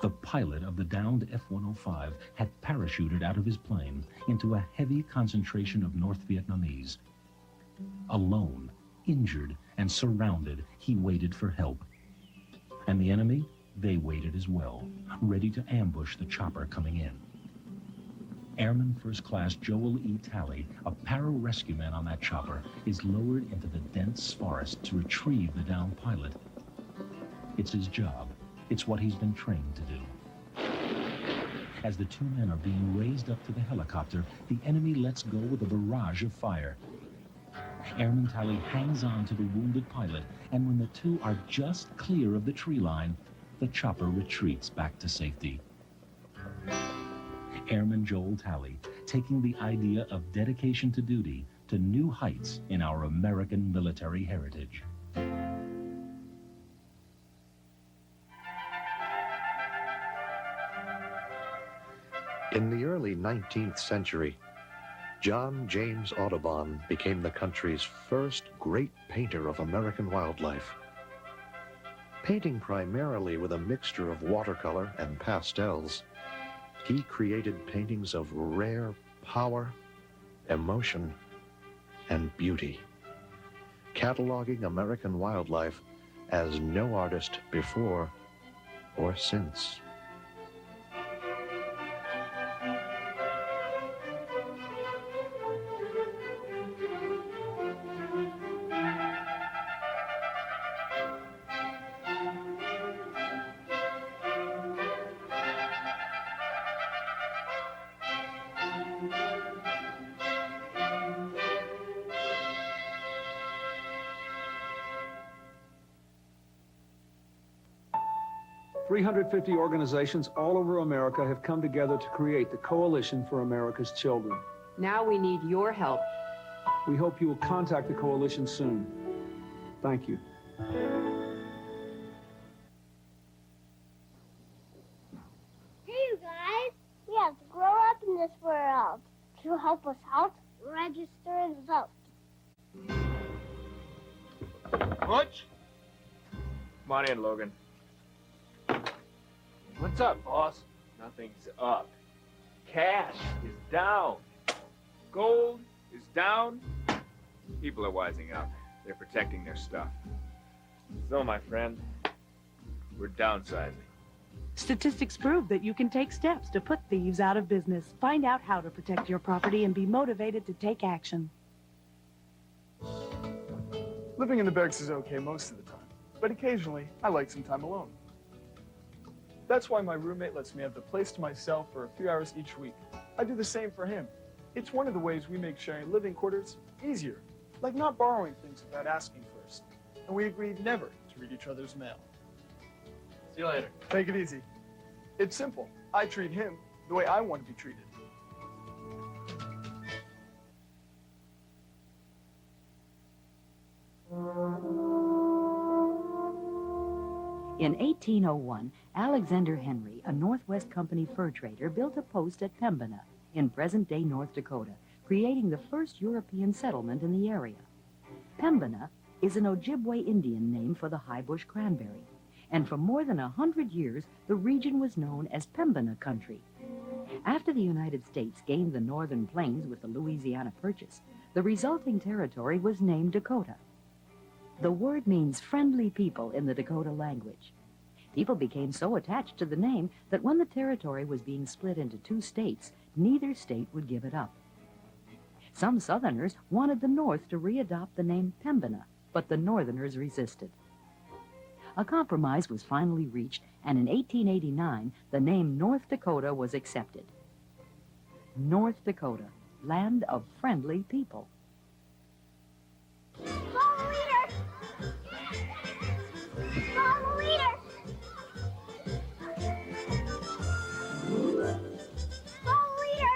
The pilot of the downed F-105 had parachuted out of his plane into a heavy concentration of North Vietnamese. Alone, injured, and surrounded, he waited for help. And the enemy, they waited as well, ready to ambush the chopper coming in. Airman First Class Joel E. Talley, a pararescue man on that chopper, is lowered into the dense forest to retrieve the downed pilot. It's his job. It's what he's been trained to do. As the two men are being raised up to the helicopter, the enemy lets go with a barrage of fire. Airman Talley hangs on to the wounded pilot, and when the two are just clear of the tree line, the chopper retreats back to safety. Airman Joel Talley, taking the idea of dedication to duty to new heights in our American military heritage. In the early 19th century, John James Audubon became the country's first great painter of American wildlife. Painting primarily with a mixture of watercolor and pastels, he created paintings of rare power, emotion, and beauty, cataloging American wildlife as no artist before or since. "350 organizations all over America have come together to create the Coalition for America's Children. Now we need your help. We hope you will contact the coalition soon. Thank you." Hey, you guys, we have to grow up in this world. To help us out, register and vote. Butch? Come on in, Logan. What's up, boss? Nothing's up. Cash is down. Gold is down. People are wising up. They're protecting their stuff. So, my friend, we're downsizing. Statistics prove that you can take steps to put thieves out of business. Find out how to protect your property and be motivated to take action. Living in the barracks is okay most of the time, but occasionally I like some time alone. That's why my roommate lets me have the place to myself for a few hours each week. I do the same for him. It's one of the ways we make sharing living quarters easier, like not borrowing things without asking first. And we agreed never to read each other's mail. See you later. Take it easy. It's simple. I treat him the way I want to be treated. In 1801, Alexander Henry, a Northwest Company fur trader, built a post at Pembina in present-day North Dakota, creating the first European settlement in the area. Pembina is an Ojibwe Indian name for the high bush cranberry, and for more than 100 years, the region was known as Pembina Country. After the United States gained the northern plains with the Louisiana Purchase, the resulting territory was named Dakota. The word means friendly people in the Dakota language. People became so attached to the name that when the territory was being split into two states, neither state would give it up. Some Southerners wanted the North to re-adopt the name Pembina, but the Northerners resisted. A compromise was finally reached, and in 1889, the name North Dakota was accepted. North Dakota, land of friendly people. Follow leader! Follow leader! Follow leader!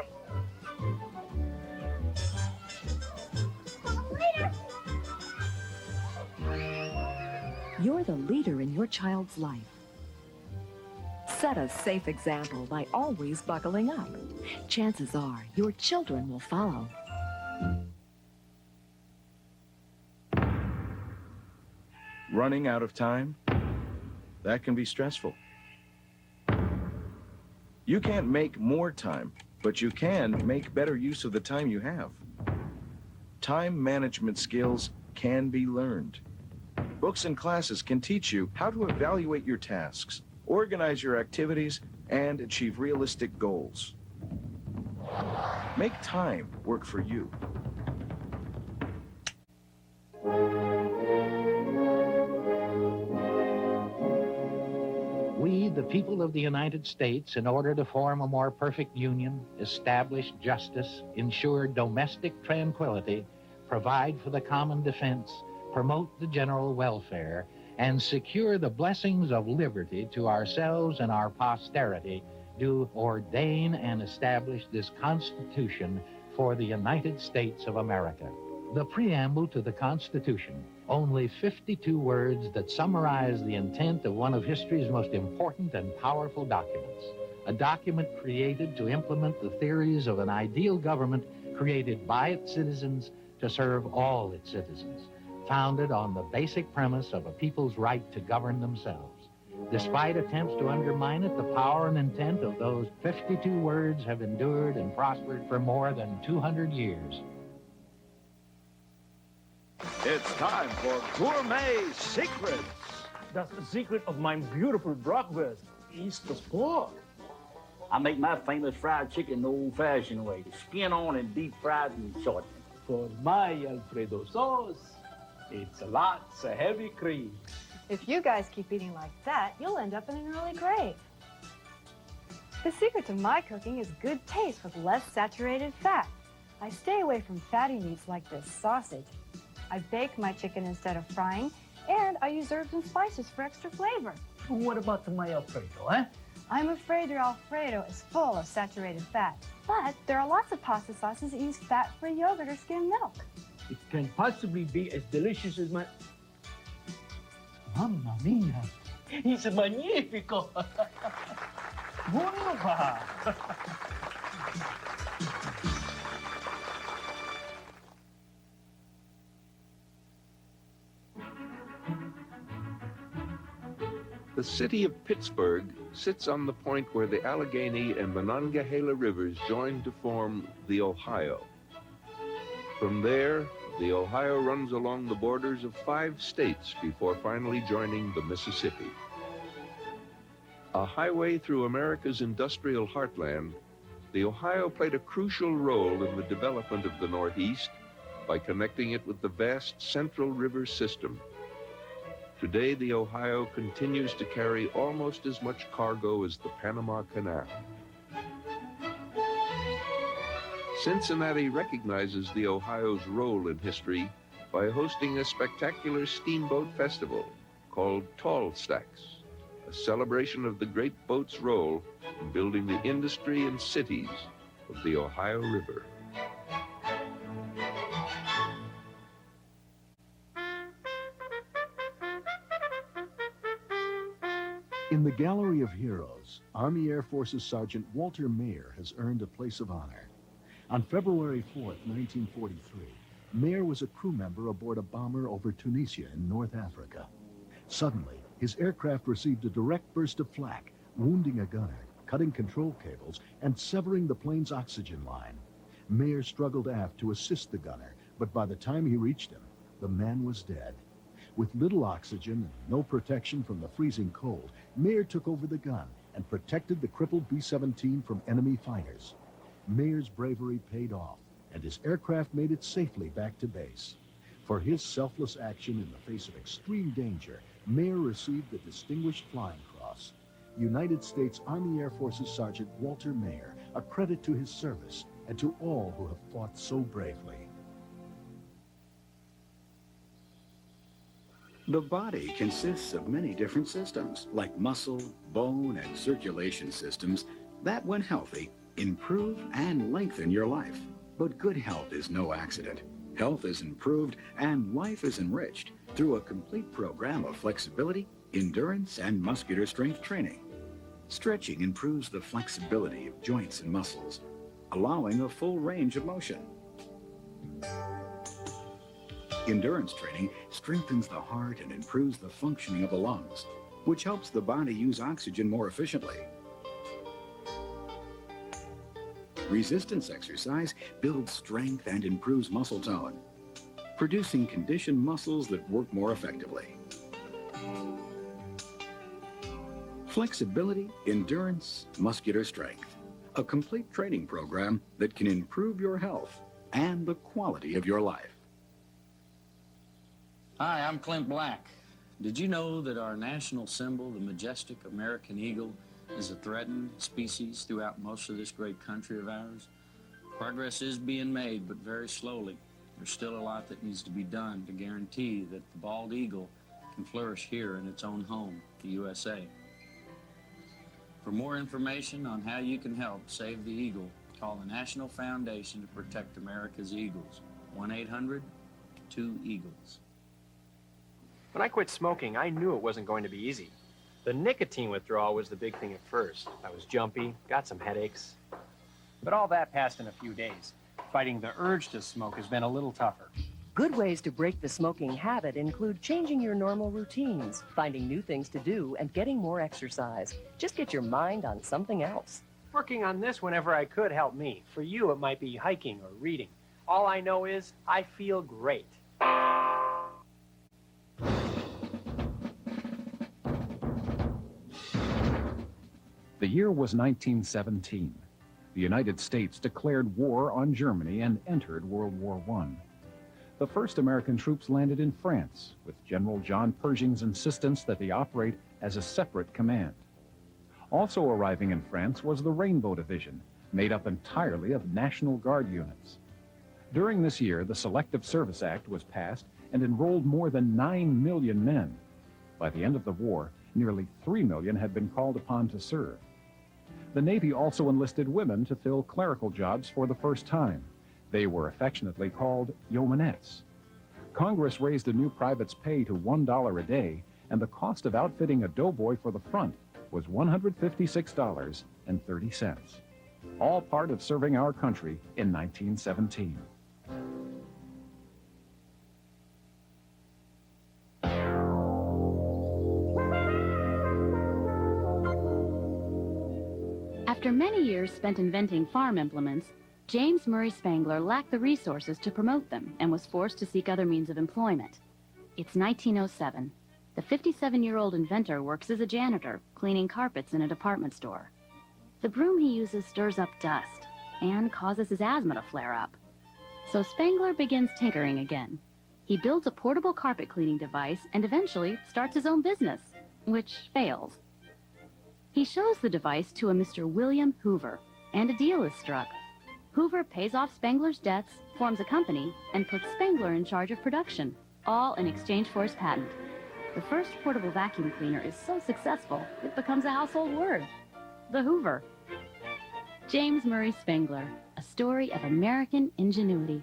Follow leader! You're the leader in your child's life. Set a safe example by always buckling up. Chances are your children will follow. Running out of time? That can be stressful. You can't make more time, but you can make better use of the time you have. Time management skills can be learned. Books and classes can teach you how to evaluate your tasks, organize your activities, and achieve realistic goals. Make time work for you. We, the people of the United States, in order to form a more perfect union, establish justice, ensure domestic tranquility, provide for the common defense, promote the general welfare, and secure the blessings of liberty to ourselves and our posterity, do ordain and establish this Constitution for the United States of America. The preamble to the Constitution, only 52 words that summarize the intent of one of history's most important and powerful documents. A document created to implement the theories of an ideal government created by its citizens to serve all its citizens, founded on the basic premise of a people's right to govern themselves. Despite attempts to undermine it, the power and intent of those 52 words have endured and prospered for more than 200 years. It's time for Gourmet Secrets. That's the secret of my beautiful bratwurst. It's the pork. I make my famous fried chicken the old-fashioned way, skin on and deep fried and shortened. For my Alfredo sauce, it's lots of heavy cream. If you guys keep eating like that, you'll end up in an early grave. The secret to my cooking is good taste with less saturated fat. I stay away from fatty meats like this sausage. I bake my chicken instead of frying, and I use herbs and spices for extra flavor. What about my Alfredo, eh? I'm afraid your Alfredo is full of saturated fat, but there are lots of pasta sauces that use fat-free yogurt or skim milk. It can possibly be as delicious as my... Mamma mia! It's magnifico! Buonova! The city of Pittsburgh sits on the point where the Allegheny and Monongahela rivers join to form the Ohio. From there, the Ohio runs along the borders of 5 states before finally joining the Mississippi. A highway through America's industrial heartland, the Ohio played a crucial role in the development of the Northeast by connecting it with the vast Central River system. Today, the Ohio continues to carry almost as much cargo as the Panama Canal. Cincinnati recognizes the Ohio's role in history by hosting a spectacular steamboat festival called Tall Stacks, a celebration of the great boat's role in building the industry and cities of the Ohio River. In the Gallery of Heroes, Army Air Forces Sergeant Walter Mayer has earned a place of honor. On February 4th, 1943, Mayer was a crew member aboard a bomber over Tunisia in North Africa. Suddenly, his aircraft received a direct burst of flak, wounding a gunner, cutting control cables, and severing the plane's oxygen line. Mayer struggled aft to assist the gunner, but by the time he reached him, the man was dead. With little oxygen and no protection from the freezing cold, Mayer took over the gun and protected the crippled B-17 from enemy fighters. Mayer's bravery paid off, and his aircraft made it safely back to base. For his selfless action in the face of extreme danger, Mayer received the Distinguished Flying Cross. United States Army Air Forces Sergeant Walter Mayer, a credit to his service and to all who have fought so bravely. The body consists of many different systems, like muscle, bone, and circulation systems that, when healthy, improve and lengthen your life. But good health is no accident. Health is improved and life is enriched through a complete program of flexibility, endurance, and muscular strength training. Stretching improves the flexibility of joints and muscles, allowing a full range of motion. Endurance training strengthens the heart and improves the functioning of the lungs, which helps the body use oxygen more efficiently. Resistance exercise builds strength and improves muscle tone, producing conditioned muscles that work more effectively. Flexibility, endurance, muscular strength. A complete training program that can improve your health and the quality of your life. Hi, I'm Clint Black. Did you know that our national symbol, the majestic American eagle, is a threatened species throughout most of this great country of ours? Progress is being made, but very slowly. There's still a lot that needs to be done to guarantee that the bald eagle can flourish here in its own home, the USA. For more information on how you can help save the eagle, call the National Foundation to Protect America's Eagles, 1-800-2-EAGLES. When I quit smoking, I knew it wasn't going to be easy. The nicotine withdrawal was the big thing at first. I was jumpy, got some headaches. But all that passed in a few days. Fighting the urge to smoke has been a little tougher. Good ways to break the smoking habit include changing your normal routines, finding new things to do, and getting more exercise. Just get your mind on something else. Working on this whenever I could helped me. For you, it might be hiking or reading. All I know is I feel great. The year was 1917. The United States declared war on Germany and entered World War I. The first American troops landed in France, with General John Pershing's insistence that they operate as a separate command. Also arriving in France was the Rainbow Division, made up entirely of National Guard units. During this year, the Selective Service Act was passed and enrolled more than 9 million men. By the end of the war, nearly 3 million had been called upon to serve. The Navy also enlisted women to fill clerical jobs for the first time. They were affectionately called yeomanettes. Congress raised a new private's pay to $1 a day, and the cost of outfitting a doughboy for the front was $156.30. All part of serving our country in 1917. After many years spent inventing farm implements, James Murray Spangler lacked the resources to promote them and was forced to seek other means of employment. It's 1907. The 57-year-old inventor works as a janitor, cleaning carpets in a department store. The broom he uses stirs up dust and causes his asthma to flare up. So Spangler begins tinkering again. He builds a portable carpet cleaning device and eventually starts his own business, which fails. He shows the device to a Mr. William Hoover, and a deal is struck. Hoover pays off Spangler's debts, forms a company, and puts Spangler in charge of production, all in exchange for his patent. The first portable vacuum cleaner is so successful, it becomes a household word. The Hoover. James Murray Spangler, a story of American ingenuity.